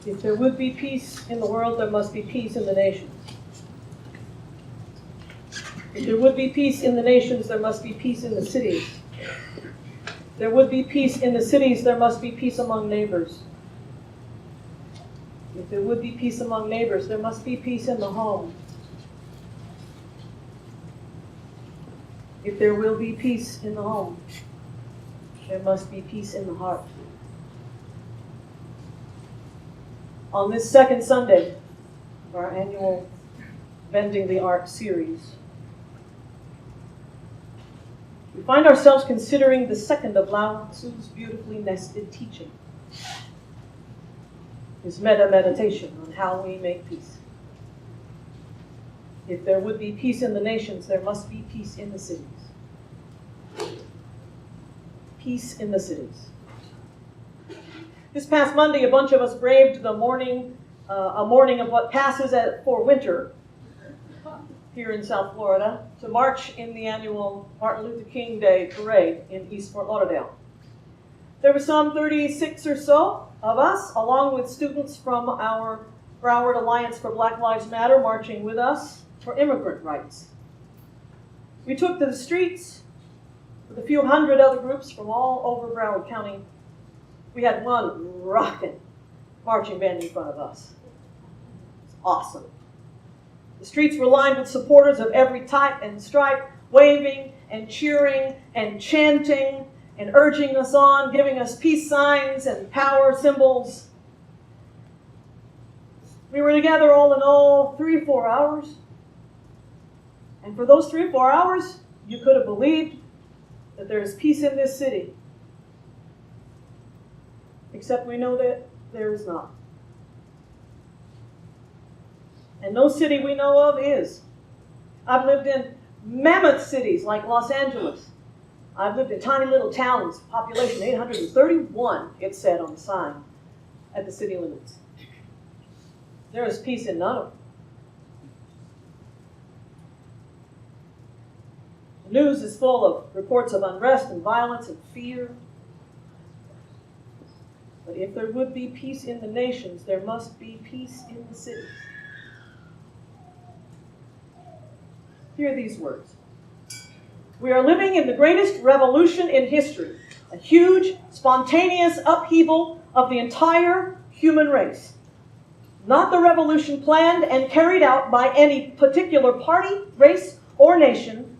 If there would be peace in the world, there must be peace in the nations. If there would be peace in the nations, there must be peace in the cities. If there would be peace in the cities, there must be peace among neighbors. If there would be peace among neighbors, there must be peace in the home. If there will be peace in the home, there must be peace in the heart. On this second Sunday of our annual Bending the Arc series, we find ourselves considering the second of Lao Tzu's beautifully nested teaching, his meditation on how we make peace. If there would be peace in the nations, there must be peace in the cities. Peace in the cities. This past Monday, a bunch of us braved the morning, a morning of what passes for winter here in South Florida, to march in the annual Martin Luther King Day parade in East Fort Lauderdale. There were some 36 or so of us, along with students from our Broward Alliance for Black Lives Matter, marching with us for immigrant rights. We took to the streets with a few hundred other groups from all over Broward County. We had one rockin' marching band in front of us. It's awesome. The streets were lined with supporters of every type and stripe, waving and cheering and chanting and urging us on, giving us peace signs and power symbols. We were together all in all 3 or 4 hours. And for those 3 or 4 hours, you could have believed that there is peace in this city. Except we know that there is not. And no city we know of is. I've lived in mammoth cities like Los Angeles. I've lived in tiny little towns, population 831, it said on the sign at the city limits. There is peace in none of them. The news is full of reports of unrest and violence and fear. But if there would be peace in the nations, there must be peace in the cities. Hear these words. We are living in the greatest revolution in history, a huge, spontaneous upheaval of the entire human race. Not the revolution planned and carried out by any particular party, race, or nation,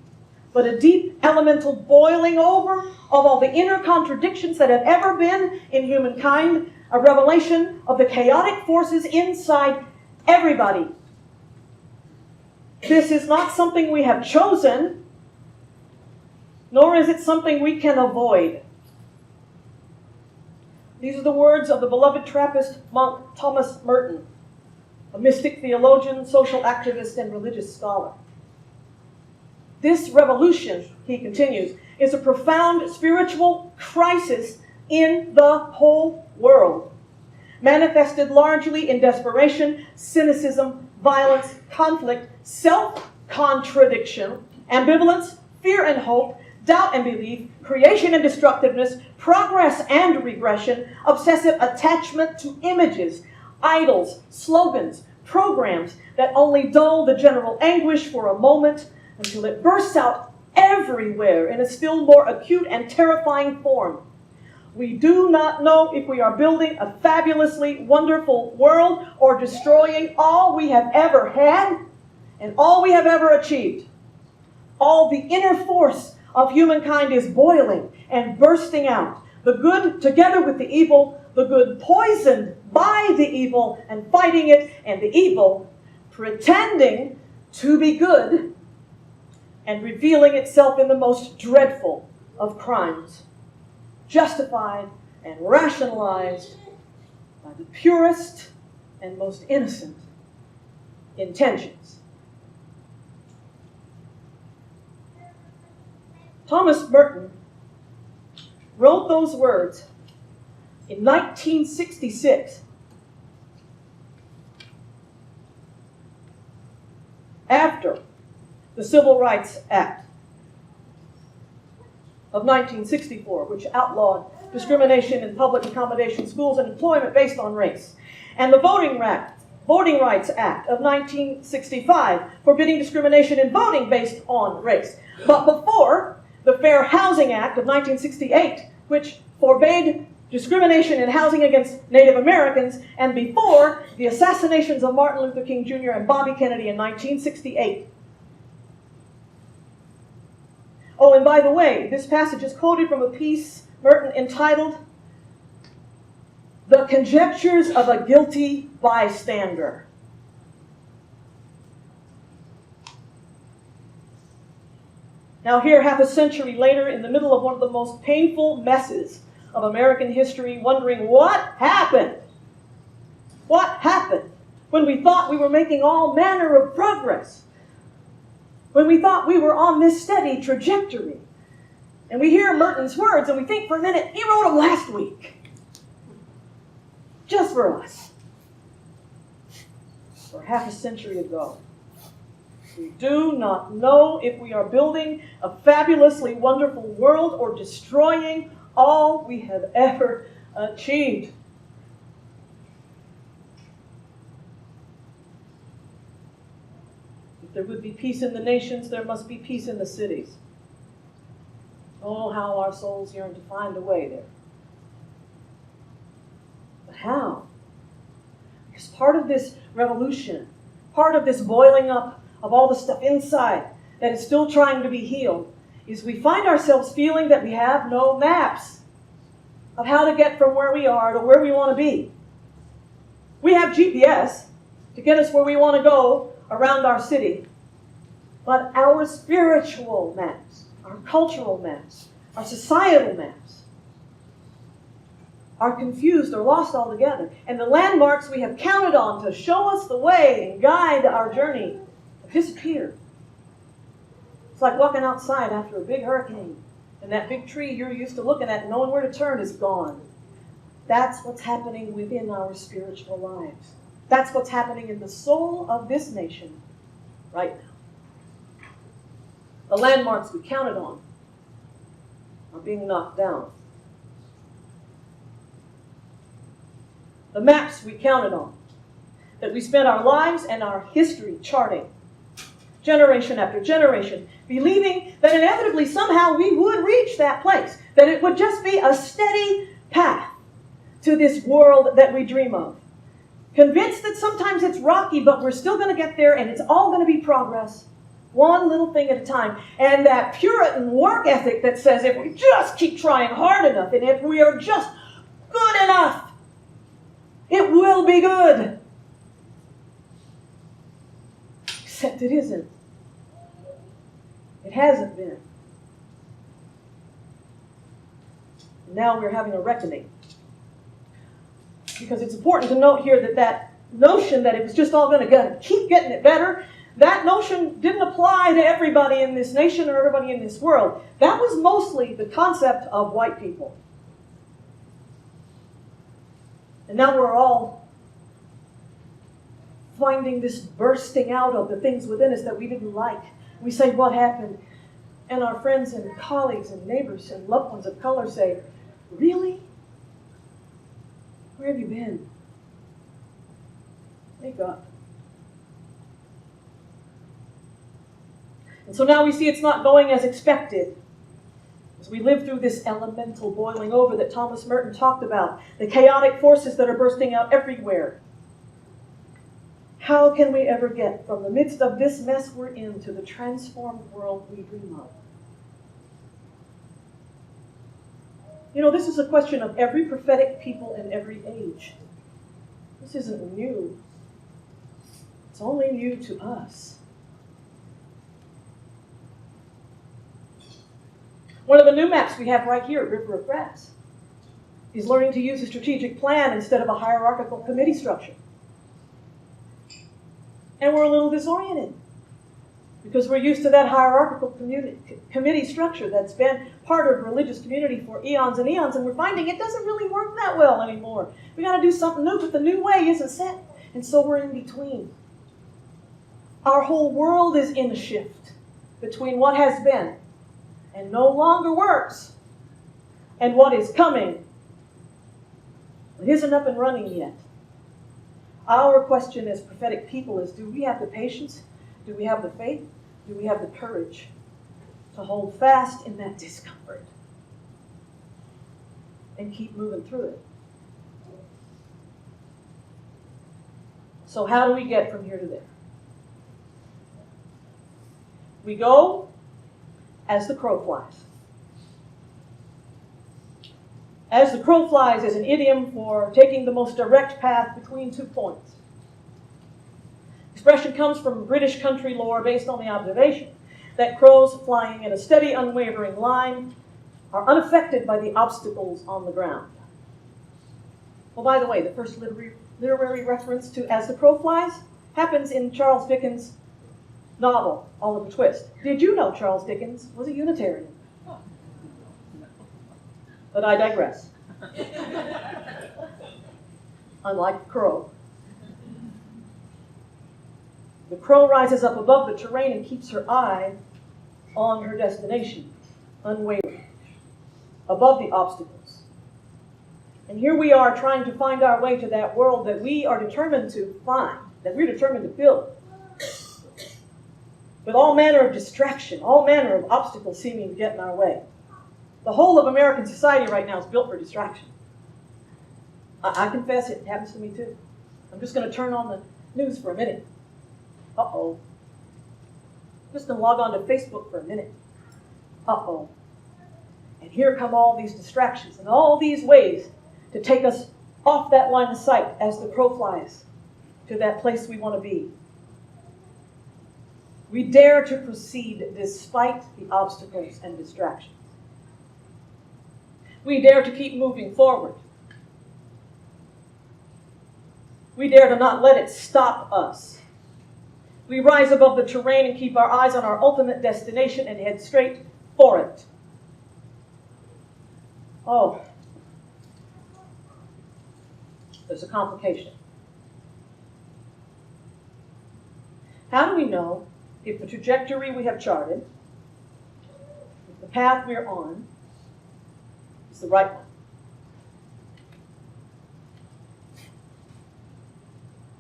but a deep elemental boiling over of all the inner contradictions that have ever been in humankind, a revelation of the chaotic forces inside everybody. This is not something we have chosen, nor is it something we can avoid. These are the words of the beloved Trappist monk Thomas Merton, a mystic theologian, social activist, and religious scholar. This revolution, he continues, is a profound spiritual crisis in the whole world, manifested largely in desperation, cynicism, violence, conflict, self-contradiction, ambivalence, fear and hope, doubt and belief, creation and destructiveness, progress and regression, obsessive attachment to images, idols, slogans, programs that only dull the general anguish for a moment until it bursts out everywhere in a still more acute and terrifying form. We do not know if we are building a fabulously wonderful world or destroying all we have ever had and all we have ever achieved. All the inner force of humankind is boiling and bursting out. The good together with the evil, the good poisoned by the evil and fighting it, and the evil pretending to be good and revealing itself in the most dreadful of crimes, justified and rationalized by the purest and most innocent intentions. Thomas Merton wrote those words in 1966, after the Civil Rights Act of 1964, which outlawed discrimination in public accommodation, schools, and employment based on race. and the Voting Rights Act of 1965, forbidding discrimination in voting based on race. But before, the Fair Housing Act of 1968, which forbade discrimination in housing against Native Americans, and before the assassinations of Martin Luther King Jr. and Bobby Kennedy in 1968. Oh, and by the way, this passage is quoted from a piece Merton entitled, "The Conjectures of a Guilty Bystander." Now here, half a century later, in the middle of one of the most painful messes of American history, wondering what happened? What happened when we thought we were making all manner of progress? When we thought we were on this steady trajectory? And we hear Merton's words and we think for a minute, he wrote them last week. Just for us. Or half a century ago. We do not know if we are building a fabulously wonderful world or destroying all we have ever achieved. If there would be peace in the nations, there must be peace in the cities. Oh, how our souls yearn to find a way there. But how? Because part of this revolution, part of this boiling up of all the stuff inside that is still trying to be healed, is we find ourselves feeling that we have no maps of how to get from where we are to where we want to be. We have GPS to get us where we want to go around our city, but our spiritual maps, our cultural maps, our societal maps are confused or lost altogether. And the landmarks we have counted on to show us the way and guide our journey have disappeared. It's like walking outside after a big hurricane, and that big tree you're used to looking at, knowing where to turn, is gone. That's what's happening within our spiritual lives. That's what's happening in the soul of this nation right now. The landmarks we counted on are being knocked down. The maps we counted on, that we spent our lives and our history charting, generation after generation, believing that inevitably somehow we would reach that place, that it would just be a steady path to this world that we dream of. Convinced that sometimes it's rocky, but we're still going to get there, and it's all going to be progress, one little thing at a time. And that Puritan work ethic that says if we just keep trying hard enough, and if we are just good enough, it will be good. Except it isn't. It hasn't been. Now we're having a reckoning. Because it's important to note here that that notion that it was just all going to keep getting it better, that notion didn't apply to everybody in this nation or everybody in this world. That was mostly the concept of white people. And now we're all finding this bursting out of the things within us that we didn't like. We say, what happened? And our friends and colleagues and neighbors and loved ones of color say, really? Where have you been? Wake up. And so now we see it's not going as expected. As we live through this elemental boiling over that Thomas Merton talked about, the chaotic forces that are bursting out everywhere. How can we ever get from the midst of this mess we're in to the transformed world we dream of? You know, this is a question of every prophetic people in every age. This isn't new. It's only new to us. One of the new maps we have right here at River of Grass is learning to use a strategic plan instead of a hierarchical committee structure. And we're a little disoriented because we're used to that hierarchical committee structure that's been part of religious community for eons and eons, and we're finding it doesn't really work that well anymore. We got to do something new, but the new way isn't set, and so we're in between. Our whole world is in a shift between what has been and no longer works and what is coming. It isn't up and running yet. Our question as prophetic people is, do we have the patience? Do we have the faith? Do we have the courage to hold fast in that discomfort and keep moving through it? So how do we get from here to there? We go as the crow flies. As the crow flies is an idiom for taking the most direct path between 2 points. Expression comes from British country lore based on the observation that crows flying in a steady, unwavering line are unaffected by the obstacles on the ground. Well, by the way, the first literary reference to As the Crow Flies happens in Charles Dickens' novel, Oliver Twist. Did you know Charles Dickens was a Unitarian? But I digress. Unlike the crow. The crow rises up above the terrain and keeps her eye on her destination, unwavering, above the obstacles. And here we are trying to find our way to that world that we are determined to find, that we're determined to build. With all manner of distraction, all manner of obstacles seeming to get in our way. The whole of American society right now is built for distraction. I confess it happens to me too. I'm just going to turn on the news for a minute. Uh-oh. I'm just going to log on to Facebook for a minute. Uh-oh. And here come all these distractions and all these ways to take us off that line of sight as the crow flies to that place we want to be. We dare to proceed despite the obstacles and distractions. We dare to keep moving forward. We dare to not let it stop us. We rise above the terrain and keep our eyes on our ultimate destination and head straight for it. Oh, there's a complication. How do we know if the trajectory we have charted, if the path we're on, is the right one?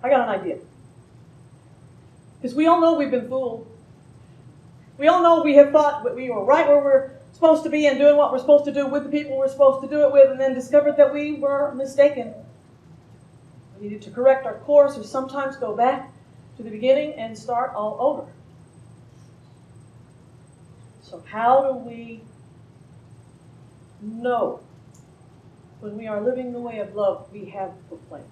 I got an idea. Because we all know we've been fooled. We all know we have thought that we were right where we're supposed to be and doing what we're supposed to do with the people we're supposed to do it with, and then discovered that we were mistaken. We needed to correct our course or sometimes go back to the beginning and start all over. So how do we know when we are living the way of love we have proclaimed?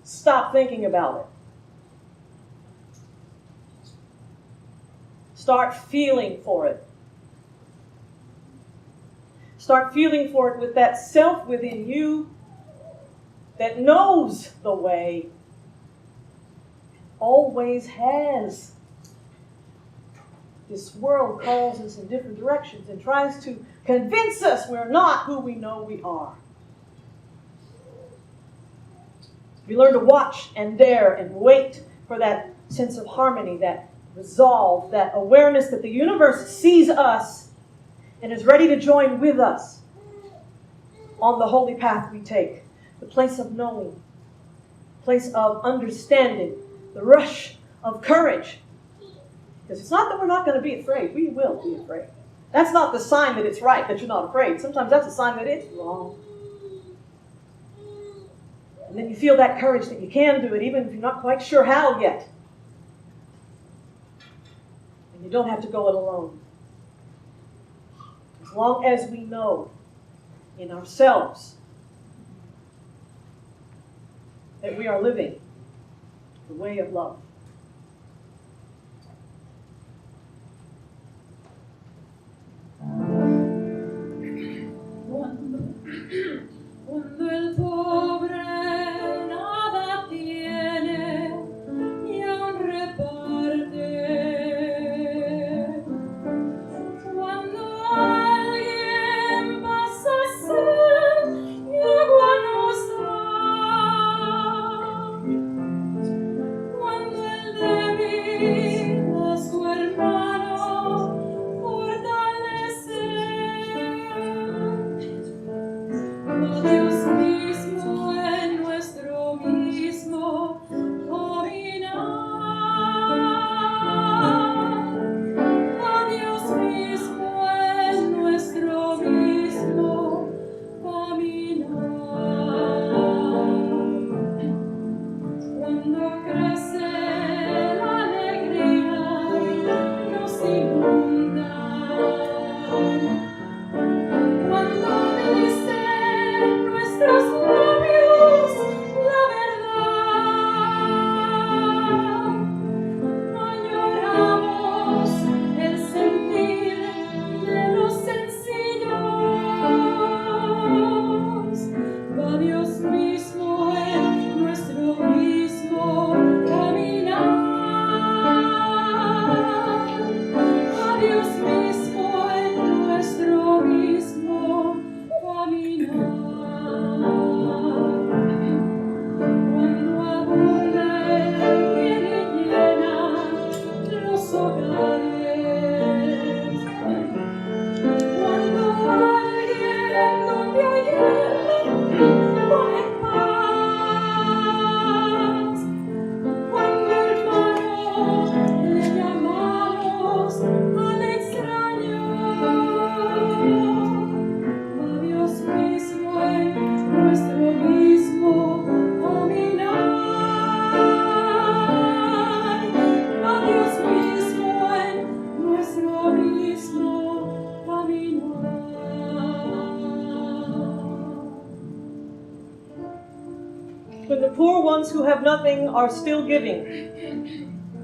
Stop thinking about it. Start feeling for it. Start feeling for it with that self within you that knows the way, always has. This world calls us in different directions and tries to convince us we're not who we know we are. We learn to watch and dare and wait for that sense of harmony, that resolve, that awareness that the universe sees us and is ready to join with us on the holy path we take, the place of knowing, place of understanding, the rush of courage. Because it's not that we're not going to be afraid. We will be afraid. That's not the sign that it's right, that you're not afraid. Sometimes that's a sign that it's wrong. And then you feel that courage that you can do it, even if you're not quite sure how yet. And you don't have to go it alone. As long as we know in ourselves that we are living the way of love. Cuando el pobre nada tiene y aún reparte, cuando alguien pasa sed y agua nos da, cuando nuestro mismo caminar, a Dios mismo en nuestro mismo caminar. When the poor ones who have nothing are still giving,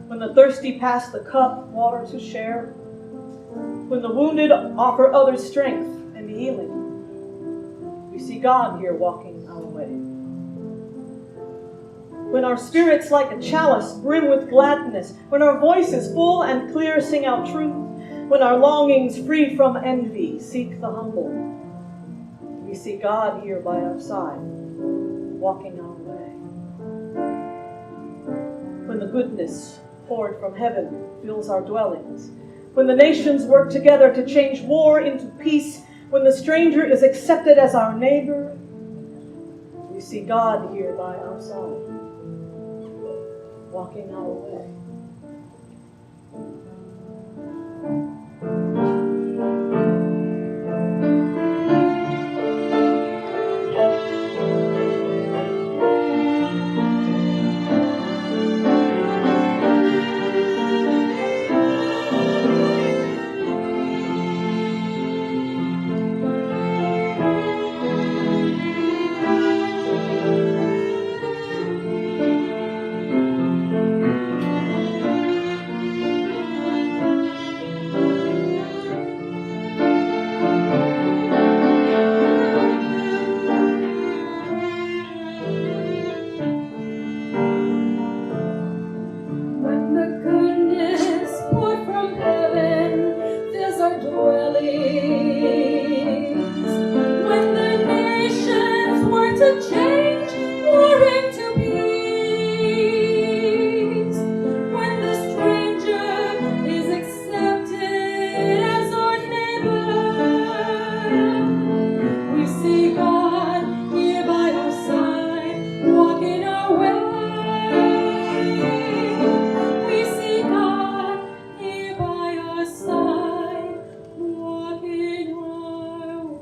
when the thirsty pass the cup, water to share, when the wounded offer others strength and healing, we see God here walking our way. When our spirits like a chalice brim with gladness, when our voices full and clear sing out truth, when our longings free from envy seek the humble, we see God here by our side, walking our way. When the goodness poured from heaven fills our dwellings, when the nations work together to change war into peace, when the stranger is accepted as our neighbor, we see God here by our side, walking our way. When the goodness poured from heaven fills our dwellings, when the nations work to change war into peace, when the stranger is accepted as our neighbor, we see God here by our side, walking our way. We see God here by our side, walking our way.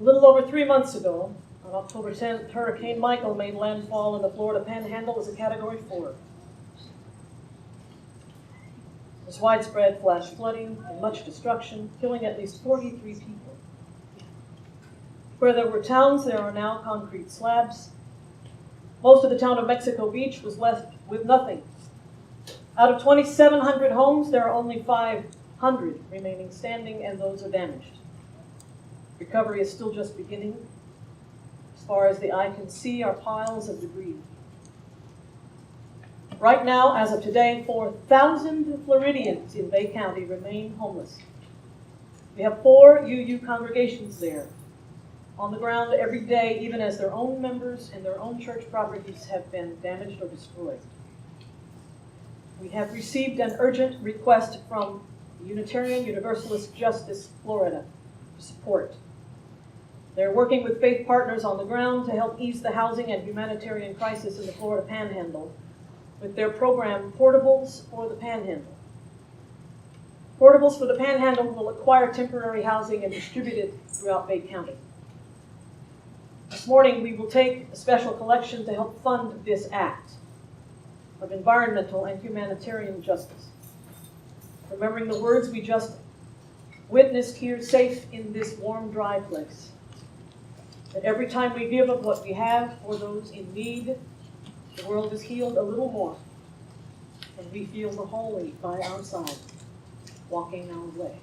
A little over 3 months ago, on October 10th, Hurricane Michael made landfall in the Florida Panhandle as a Category 4. There's widespread flash flooding and much destruction, killing at least 43 people. Where there were towns, there are now concrete slabs. Most of the town of Mexico Beach was left with nothing. Out of 2,700 homes, there are only 500 remaining standing, and those are damaged. Recovery is still just beginning. As far as the eye can see are piles of debris. Right now, as of today, 4,000 Floridians in Bay County remain homeless. We have 4 UU congregations there, on the ground every day, even as their own members and their own church properties have been damaged or destroyed. We have received an urgent request from Unitarian Universalist Justice Florida for support. They're working with faith partners on the ground to help ease the housing and humanitarian crisis in the Florida Panhandle with their program, Portables for the Panhandle. Portables for the Panhandle will acquire temporary housing and distribute it throughout Bay County. This morning, we will take a special collection to help fund this act of environmental and humanitarian justice. Remembering the words we just witnessed here, safe in this warm, dry place. That every time we give of what we have for those in need, the world is healed a little more, and we feel the Holy by our side, walking our way.